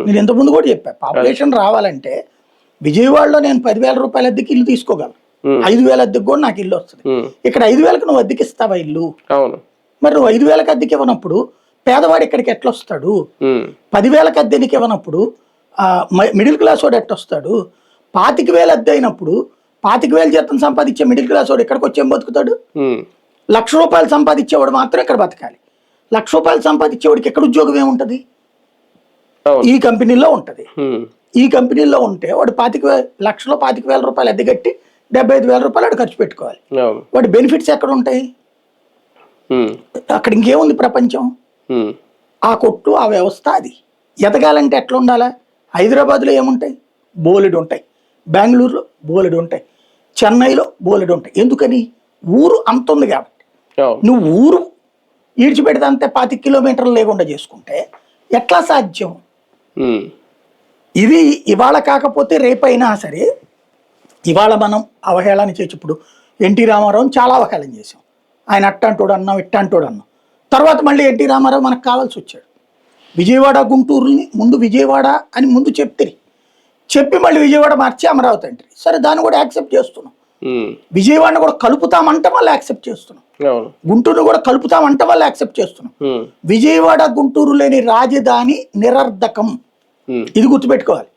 నేను ఇంత ముందు కూడా చెప్పా, పాపులేషన్ రావాలంటే విజయవాడలో నేను 10,000 రూపాయల అద్దెకి ఇల్లు తీసుకోగలను, 5,000 అద్దెకి కూడా నాకు ఇల్లు వస్తుంది. ఇక్కడ 5,000కి నువ్వు అద్దెకి ఇస్తావా ఇల్లు? మరి నువ్వు 5,000కి అద్దెకి ఇవ్వనప్పుడు పేదవాడు ఇక్కడికి ఎట్లా వస్తాడు? 10,000కి అద్దెనికి ఇవ్వనప్పుడు మిడిల్ క్లాస్ వాడు ఎట్లా వస్తాడు? 25,000 అద్దె అయినప్పుడు 25,000 జీతం సంపాదించే మిడిల్ క్లాస్ వాడు ఎక్కడికి వచ్చి ఏం బతుకుతాడు? 1,00,000 రూపాయలు సంపాదించేవాడు మాత్రం ఇక్కడ బతకాలి. 1,00,000 రూపాయలు సంపాదించేవాడికి ఎక్కడ ఉద్యోగం ఏముంటది? ఈ కంపెనీలో ఉంటది. ఈ కంపెనీలో ఉంటే వాడు 25,000 రూపాయలు అద్దె కట్టి 75,000 రూపాయలు వాడు ఖర్చు పెట్టుకోవాలి. వాడి బెనిఫిట్స్ ఎక్కడ ఉంటాయి? అక్కడ ఇంకేముంది ప్రపంచం? ఆ కొట్టు, ఆ వ్యవస్థ అది ఎదగాలంటే ఎట్లా ఉండాలా? హైదరాబాద్లో ఏముంటాయి? బోలెడు ఉంటాయి. బెంగళూరులో బోలెడు ఉంటాయి. చెన్నైలో బోలెడు ఉంటాయి. ఎందుకని? ఊరు అంత ఉంది కాబట్టి. నువ్వు ఊరు ఈడ్చిపెడితే అంతే 25 కిలోమీటర్లు లేకుండా చేసుకుంటే ఎట్లా సాధ్యం? ఇది ఇవాళ కాకపోతే రేపైనా సరే, ఇవాళ మనం అవహేళన చేసి, ఇప్పుడు ఎన్టీ రామారావుని చాలా అవహేళన చేసాం. ఆయన అట్టంటోడు అన్నాం, ఇట్టంటోడు అన్నాం. తర్వాత మళ్ళీ ఎన్టీ రామారావు మనకు కావాల్సి వచ్చాడు. విజయవాడ గుంటూరుని ముందు విజయవాడ అని ముందు చెప్పి మళ్ళీ విజయవాడ మార్చి అమరావతి అంటే సరే, దాన్ని కూడా యాక్సెప్ట్ చేస్తున్నాం. విజయవాడని కూడా కలుపుతామంటే మళ్ళీ యాక్సెప్ట్ చేస్తున్నాం. గుంటూరుని కూడా కలుపుతామంటే మళ్ళీ యాక్సెప్ట్ చేస్తున్నాం. విజయవాడ గుంటూరు లేని రాజధాని నిరర్ధకం, ఇది గుర్తుపెట్టుకోవాలి.